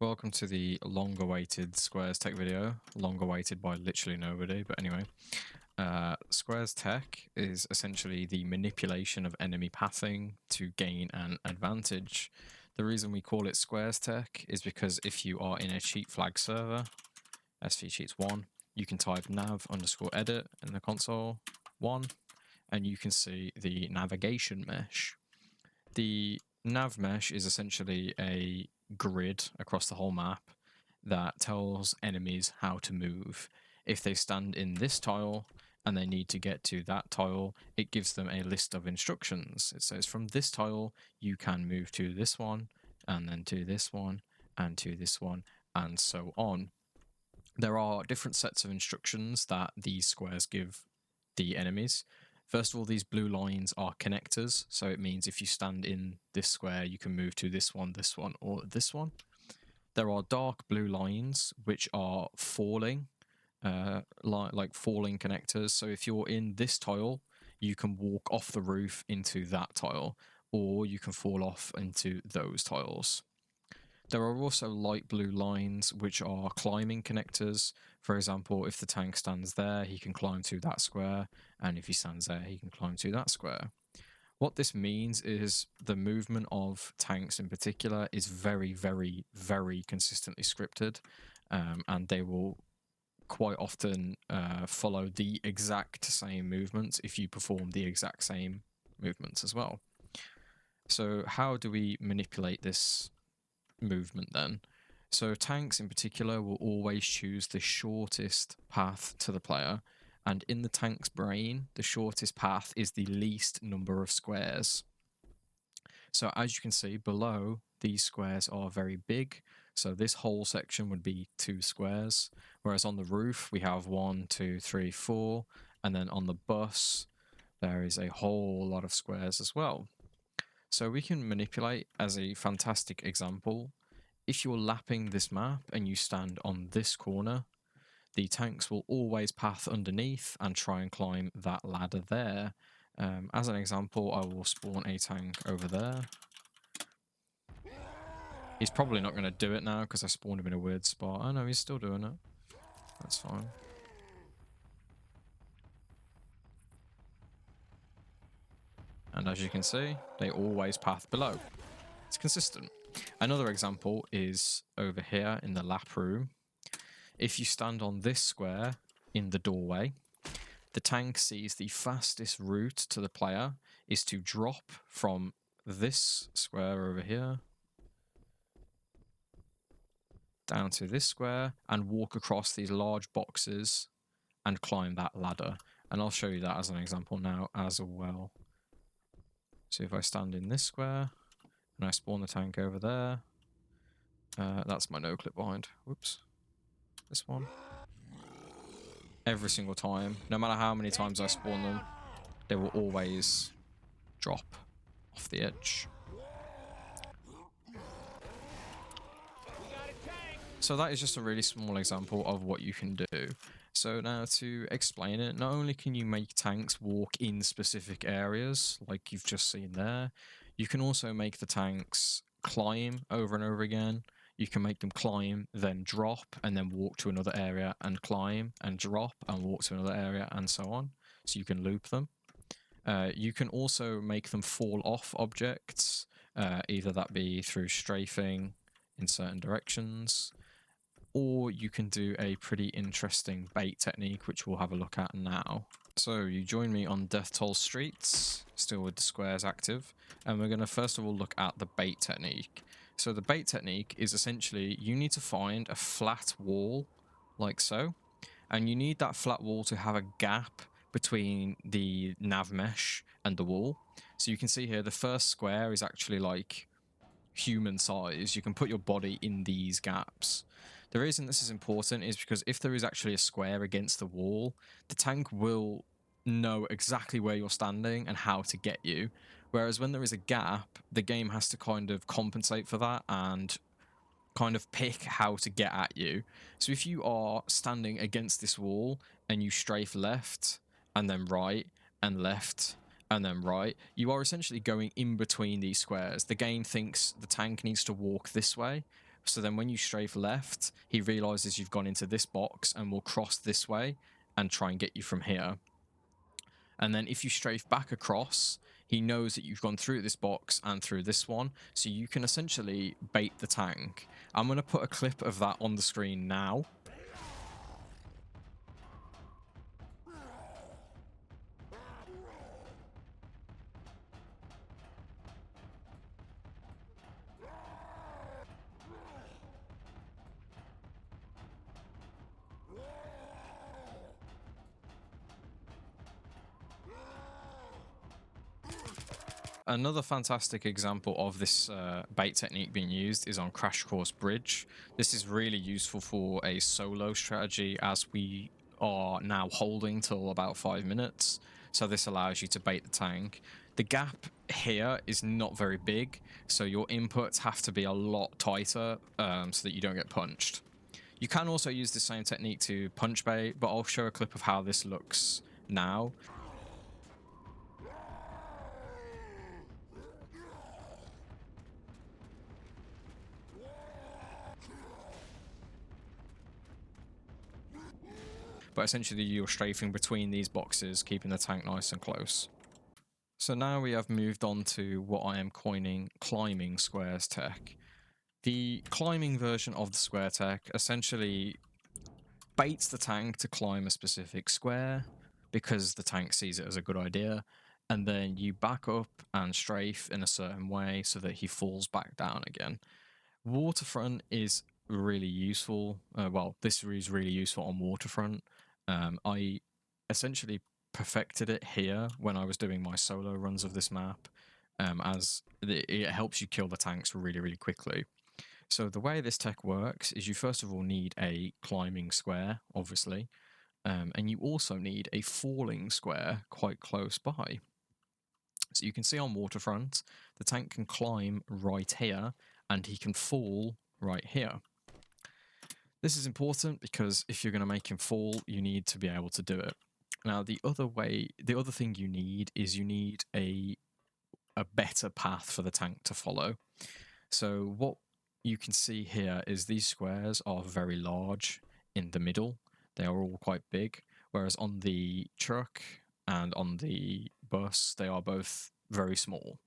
Welcome to the long-awaited Squares Tech video. Long-awaited by literally nobody, but anyway. Squares Tech is essentially the manipulation of enemy pathing to gain an advantage. The reason we call it Squares Tech is because if you are in a cheat flag server, SV Cheats 1, you can type nav_edit in the console 1, and you can see the navigation mesh. The nav mesh is essentially a grid across the whole map that tells enemies how to move. If they stand in this tile and they need to get to that tile, it gives them a list of instructions. It says from this tile you can move to this one, and then to this one, and to this one, and so on. There are different sets of instructions that these squares give the enemies. First of all, these blue lines are connectors, so it means if you stand in this square, you can move to this one, or this one. There are dark blue lines, which are falling, like falling connectors. So if you're in this tile, you can walk off the roof into that tile, or you can fall off into those tiles. There are also light blue lines, which are climbing connectors. For example, if the tank stands there, he can climb to that square, and if he stands there, he can climb to that square. What this means is the movement of tanks in particular is very, very, very consistently scripted, and they will quite often follow the exact same movements if you perform the exact same movements as well. So how do we manipulate this movement then? So tanks in particular will always choose the shortest path to the player, and in the tank's brain, the shortest path is the least number of squares. So as you can see below, these squares are very big, so this whole section would be 2 squares, whereas on the roof we have 1, 2, 3, 4, and then on the bus there is a whole lot of squares as well. So we can manipulate, as a fantastic example, if you're lapping this map and you stand on this corner, the tanks will always path underneath and try and climb that ladder there. As an example, I will spawn a tank over there. He's probably not going to do it now because I spawned him in a weird spot. Oh no, he's still doing it. That's fine. And as you can see, they always path below. It's consistent. Another example is over here in the lap room. If you stand on this square in the doorway, the tank sees the fastest route to the player is to drop from this square over here down to this square and walk across these large boxes and climb that ladder. And I'll show you that as an example now as well. So if I stand in this square and I spawn the tank over there, that's my no clip behind. Whoops. This one. Every single time, no matter how many times I spawn them, they will always drop off the edge. So that is just a really small example of what you can do. So now to explain it, not only can you make tanks walk in specific areas, like you've just seen there, you can also make the tanks climb over and over again. You can make them climb, then drop, and then walk to another area and climb, and drop, and walk to another area, and so on. So you can loop them. You can also make them fall off objects, either that be through strafing in certain directions, or you can do a pretty interesting bait technique, which we'll have a look at now. So you join me on Death Toll Streets, still with the squares active, and we're going to first of all look at the bait technique. So the bait technique is essentially you need to find a flat wall, like so, and you need that flat wall to have a gap between the nav mesh and the wall. So you can see here the first square is actually like human size. You can put your body in these gaps. The reason this is important is because if there is actually a square against the wall, the tank will know exactly where you're standing and how to get you. Whereas when there is a gap, the game has to kind of compensate for that and kind of pick how to get at you. So if you are standing against this wall and you strafe left and then right and left and then right, you are essentially going in between these squares. The game thinks the tank needs to walk this way, So then when you strafe left, he realizes you've gone into this box and will cross this way and try and get you from here. And then if you strafe back across, he knows that you've gone through this box and through this one, so you can essentially bait the tank. I'm going to put a clip of that on the screen now. Another fantastic example of this bait technique being used is on Crash Course Bridge. This is really useful for a solo strategy, as we are now holding till about 5 minutes. So this allows you to bait the tank. The gap here is not very big, so your inputs have to be a lot tighter so that you don't get punched. You can also use the same technique to punch bait, but I'll show a clip of how this looks now. But essentially you're strafing between these boxes, keeping the tank nice and close. So now we have moved on to what I am coining climbing squares tech. The climbing version of the square tech essentially baits the tank to climb a specific square because the tank sees it as a good idea, and then you back up and strafe in a certain way so that he falls back down again. Waterfront is really useful. Well, this is really useful on Waterfront. I essentially perfected it here when I was doing my solo runs of this map, as it helps you kill the tanks really, really quickly. So the way this tech works is you first of all need a climbing square, obviously, and you also need a falling square quite close by. So you can see on Waterfront, the tank can climb right here, and he can fall right here. This is important because if you're going to make him fall, you need to be able to do it. Now, the other thing you need is you need a better path for the tank to follow. So what you can see here is these squares are very large in the middle. They are all quite big, whereas on the truck and on the bus, they are both very small.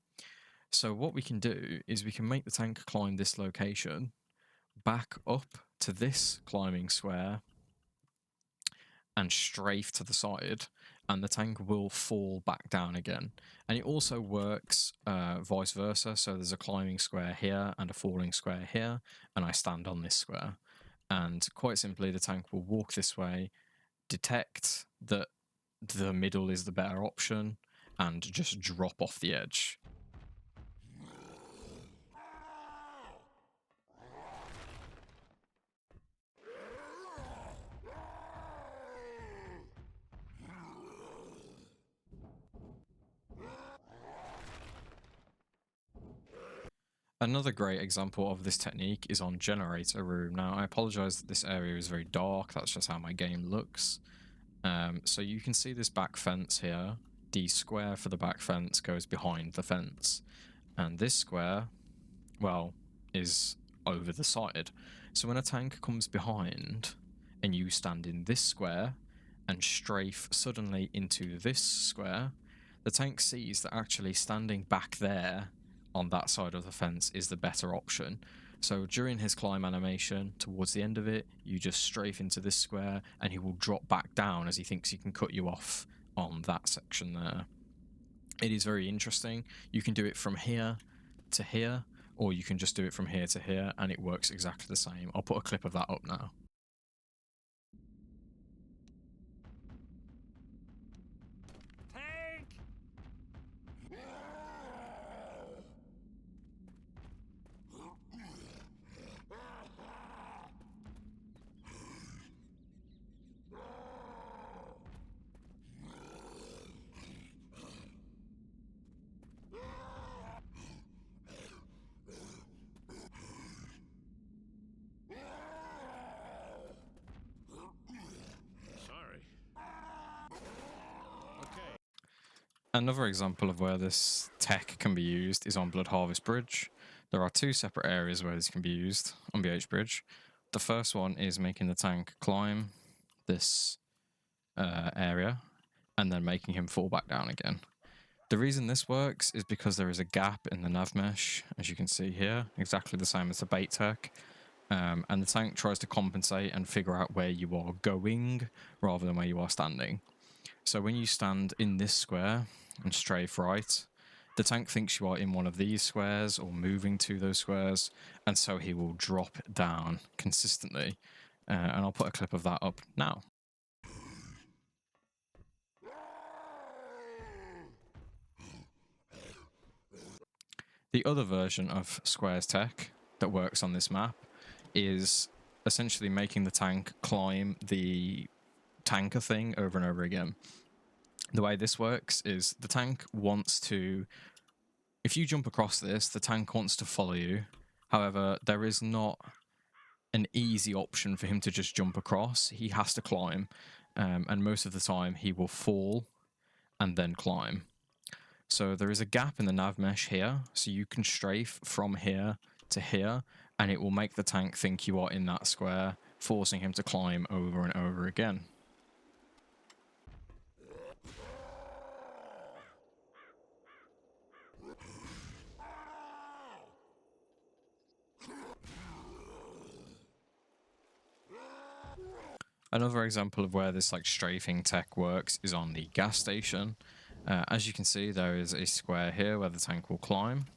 So what we can do is we can make the tank climb this location, back up to this climbing square, and strafe to the side, and the tank will fall back down again. And it also works vice versa. So there's a climbing square here and a falling square here, and I stand on this square. And quite simply, the tank will walk this way, detect that the middle is the better option, and just drop off the edge. Another great example of this technique is on Generator Room. Now, I apologize that this area is very dark. That's just how my game looks. So you can see this back fence here. The square for the back fence goes behind the fence. And this square, well, is over the side. So when a tank comes behind and you stand in this square and strafe suddenly into this square, the tank sees that actually standing back there on that side of the fence is the better option. So during his climb animation, towards the end of it, you just strafe into this square and he will drop back down as he thinks he can cut you off on that section there. It is very interesting. You can do it from here to here, or you can just do it from here to here, and it works exactly the same. I'll put a clip of that up now. Another example of where this tech can be used is on Blood Harvest Bridge. There are two separate areas where this can be used on BH Bridge. The first one is making the tank climb this area and then making him fall back down again. The reason this works is because there is a gap in the nav mesh, as you can see here, exactly the same as the bait tech. And the tank tries to compensate and figure out where you are going rather than where you are standing. So when you stand in this square and strafe right, the tank thinks you are in one of these squares or moving to those squares, and so he will drop down consistently. And I'll put a clip of that up now. The other version of Square's tech that works on this map is essentially making the tank climb the tanker thing over and over again. The way this works is the tank wants to, if you jump across this, the tank wants to follow you. However, there is not an easy option for him to just jump across. He has to climb, and most of the time he will fall and then climb. So there is a gap in the nav mesh here, so you can strafe from here to here, and it will make the tank think you are in that square, forcing him to climb over and over again. Another example of where this strafing tech works is on the gas station. As you can see, there is a square here where the tank will climb,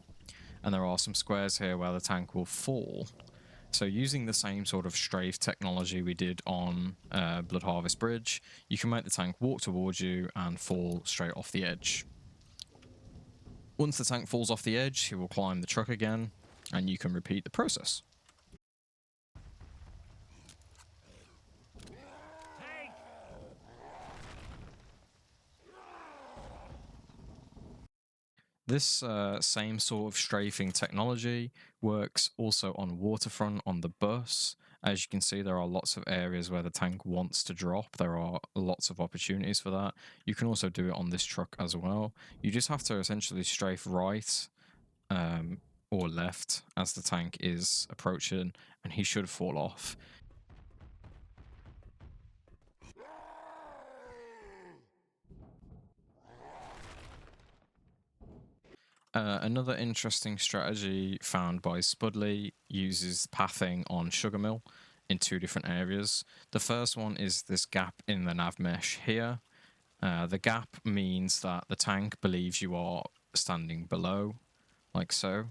and there are some squares here where the tank will fall. So using the same sort of strafe technology we did on Blood Harvest Bridge, you can make the tank walk towards you and fall straight off the edge. Once the tank falls off the edge, he will climb the truck again, and you can repeat the process. This same sort of strafing technology works also on Waterfront on the bus. As you can see, there are lots of areas where the tank wants to drop. There are lots of opportunities for that. You can also do it on this truck as well. You just have to essentially strafe right or left as the tank is approaching, and he should fall off. Another interesting strategy found by Spudley uses pathing on Sugarmill in two different areas. The first one is this gap in the nav mesh here. The gap means that the tank believes you are standing below, like so.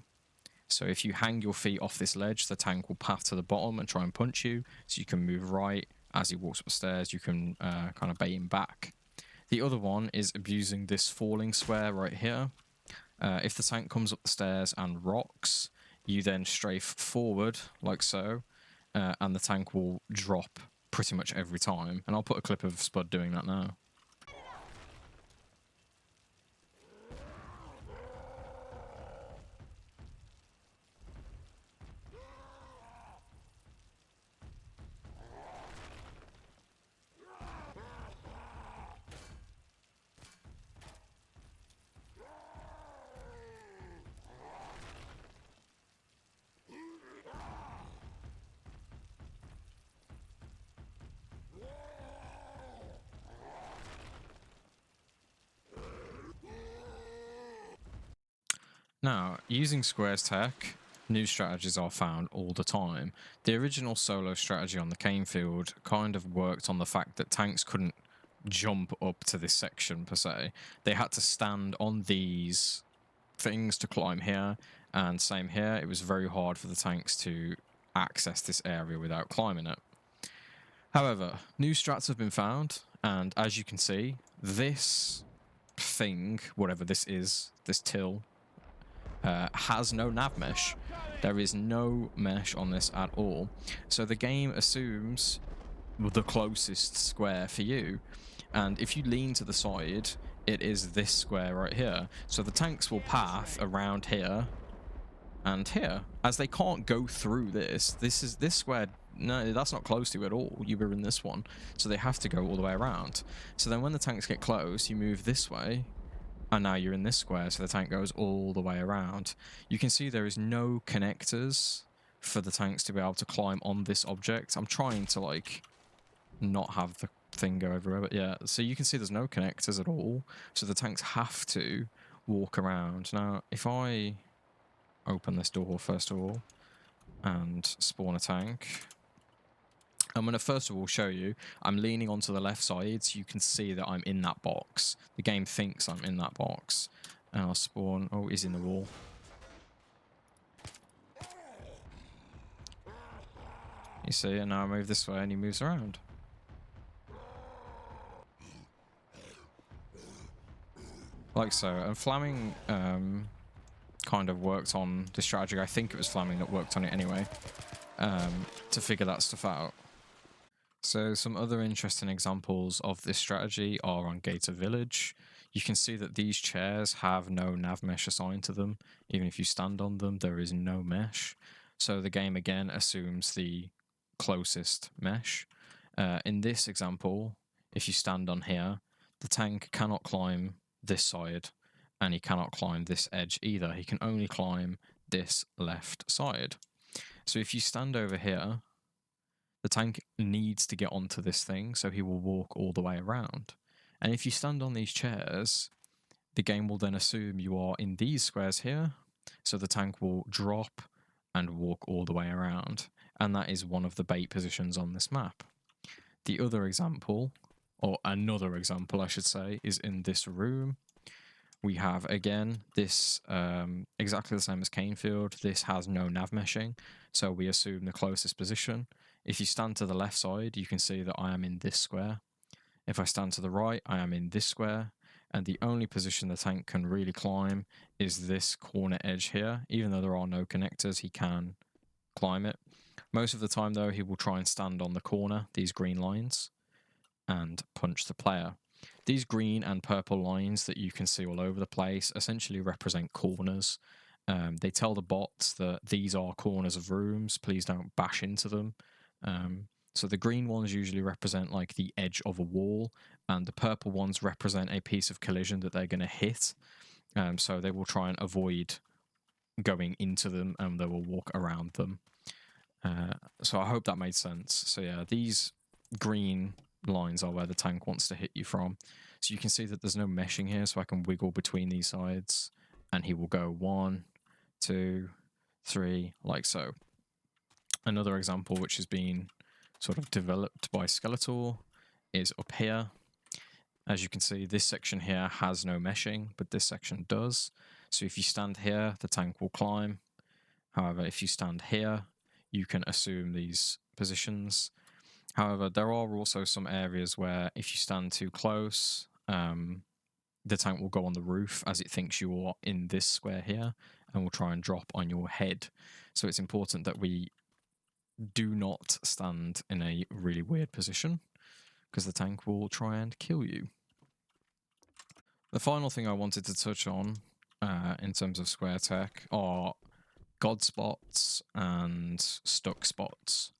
So if you hang your feet off this ledge, the tank will path to the bottom and try and punch you, so you can move right. As he walks up the stairs, you can kind of bait him back. The other one is abusing this falling square right here. If the tank comes up the stairs and rocks, you then strafe forward, like so, and the tank will drop pretty much every time. And I'll put a clip of Spud doing that now. Now, using Square's tech, new strategies are found all the time. The original solo strategy on the cane field kind of worked on the fact that tanks couldn't jump up to this section per se. They had to stand on these things to climb here, and same here, it was very hard for the tanks to access this area without climbing it. However, new strats have been found, and as you can see, this thing, whatever this is, this till, has no nav mesh. There is no mesh on this at all. So the game assumes the closest square for you. And if you lean to the side, it is this square right here. So the tanks will path around here and here. As they can't go through this square, no, that's not close to you at all. You were in this one. So they have to go all the way around. So then when the tanks get close, you move this way, And now you're in this square, so the tank goes all the way around. You can see there is no connectors for the tanks to be able to climb on this object. I'm trying to, like, not have the thing go everywhere, but yeah. So you can see there's no connectors at all, so the tanks have to walk around. Now, if I open this door, first of all, and spawn a tank, I'm going to first of all show you, I'm leaning onto the left side, so you can see that I'm in that box. The game thinks I'm in that box. And I'll spawn... Oh, he's in the wall. You see, and now I move this way and he moves around. Like so. And Flaming kind of worked on the strategy. I think it was Flaming that worked on it anyway, to figure that stuff out. So some other interesting examples of this strategy are on Gator Village. You can see that these chairs have no nav mesh assigned to them. Even if you stand on them, there is no mesh. So the game again assumes the closest mesh. In this example, if you stand on here, the tank cannot climb this side and he cannot climb this edge either. He can only climb this left side. So if you stand over here, the tank needs to get onto this thing, so he will walk all the way around. And if you stand on these chairs, the game will then assume you are in these squares here, so the tank will drop and walk all the way around. And that is one of the bait positions on this map. The other example, or another example I should say, is in this room. We have, again, this exactly the same as Canefield. This has no nav meshing, so we assume the closest position. If you stand to the left side, you can see that I am in this square. If I stand to the right, I am in this square. And the only position the tank can really climb is this corner edge here. Even though there are no connectors, he can climb it. Most of the time, though, he will try and stand on the corner, these green lines, and punch the player. These green and purple lines that you can see all over the place essentially represent corners. They tell the bots that these are corners of rooms, please don't bash into them. So the green ones usually represent like the edge of a wall, and the purple ones represent a piece of collision that they're going to hit. So they will try and avoid going into them, and they will walk around them. So I hope that made sense. So yeah, these green lines are where the tank wants to hit you from. So you can see that there's no meshing here, so I can wiggle between these sides, and he will go 1, 2, 3, like so. Another example which has been sort of developed by Skeletor is up here. As you can see, this section here has no meshing, but this section does. So if you stand here, the tank will climb. However, if you stand here, you can assume these positions. However, there are also some areas where if you stand too close, the tank will go on the roof as it thinks you are in this square here and will try and drop on your head. So it's important that we do not stand in a really weird position, because the tank will try and kill you. The final thing I wanted to touch on in terms of square tech are god spots and stuck spots.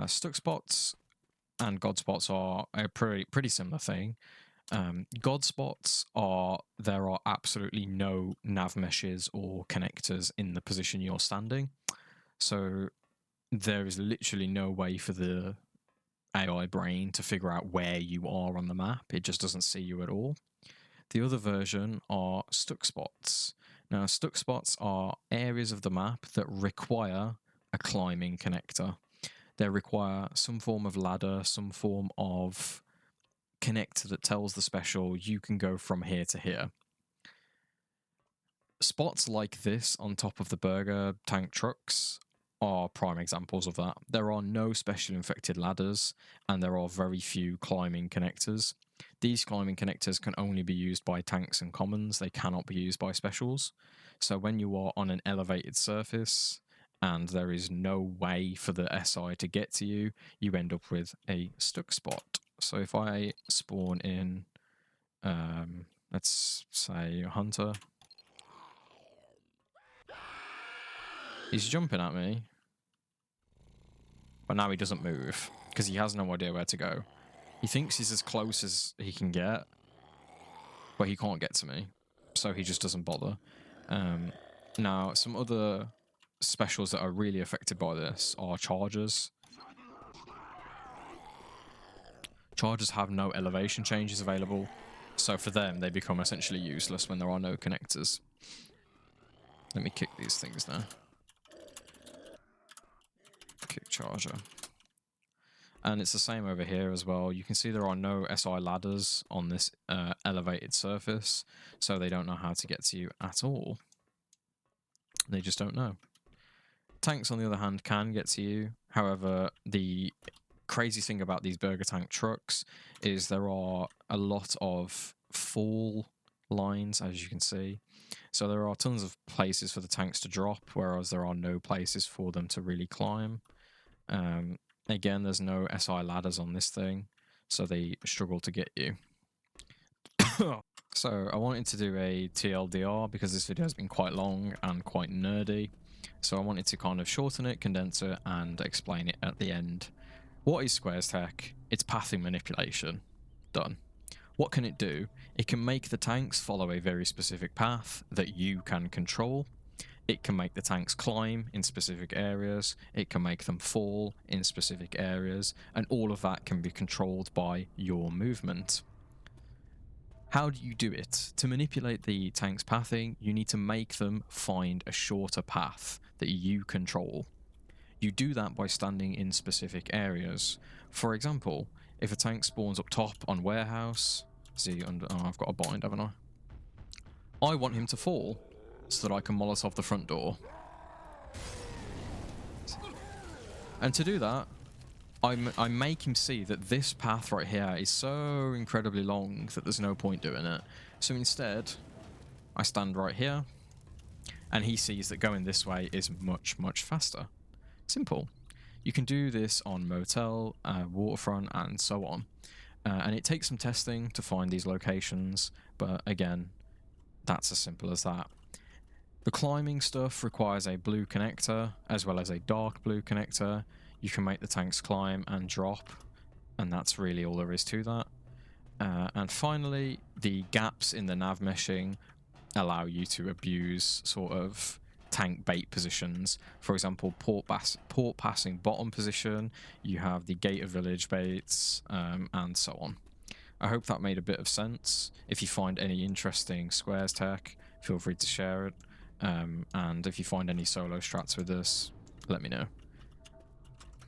Stuck spots and god spots are a pretty similar thing. God spots are, there are absolutely no nav meshes or connectors in the position you're standing. So there is literally no way for the AI brain to figure out where you are on the map. It just doesn't see you at all. The other version are stuck spots. Now, stuck spots are areas of the map that require a climbing connector. They require some form of ladder, some form of connector that tells the special you can go from here to here. Spots like this on top of the burger tank trucks are prime examples of that. There are no special infected ladders, and there are very few climbing connectors. These climbing connectors can only be used by tanks and commons. They cannot be used by specials. So when you are on an elevated surface and there is no way for the SI to get to you, you end up with a stuck spot. So if I spawn in, let's say a hunter, he's jumping at me, but now he doesn't move because he has no idea where to go. He thinks he's as close as he can get, but he can't get to me. so he just doesn't bother. Now, some other specials that are really affected by this are chargers. Chargers have no elevation changes available, so for them, they become essentially useless when there are no connectors. Let me kick these things now. Kick charger. And it's the same over here as well. You can see there are no SI ladders on this elevated surface, so they don't know how to get to you at all. They just don't know. Tanks, on the other hand, can get to you. However, the crazy thing about these burger tank trucks is there are a lot of fall lines, as you can see. So there are tons of places for the tanks to drop, whereas there are no places for them to really climb. Again, there's no SI ladders on this thing, so they struggle to get you. So I wanted to do a TLDR because this video has been quite long and quite nerdy. So I wanted to kind of shorten it, condense it, and explain it at the end. What is Squares Tech? It's pathing manipulation. Done. What can it do? It can make the tanks follow a very specific path that you can control. It can make the tanks climb in specific areas. It can make them fall in specific areas. And all of that can be controlled by your movement. How do you do it? To manipulate the tank's pathing, you need to make them find a shorter path that you control. You do that by standing in specific areas. For example, if a tank spawns up top on warehouse, see, I've got a bind, haven't I? I want him to fall so that I can Molotov the front door. And to do that, I make him see that this path right here is so incredibly long that there's no point doing it. So instead, I stand right here, and he sees that going this way is much, much faster. Simple. You can do this on motel, waterfront, and so on. And it takes some testing to find these locations, but again, that's as simple as that. The climbing stuff requires a blue connector, as well as a dark blue connector. You can make the tanks climb and drop, and that's really all there is to that. And finally, the gaps in the nav meshing allow you to abuse sort of tank bait positions. For example, port passing bottom position, you have the gate of village baits, and so on. I hope that made a bit of sense. If you find any interesting Squares Tech, feel free to share it. And if you find any solo strats with this, let me know.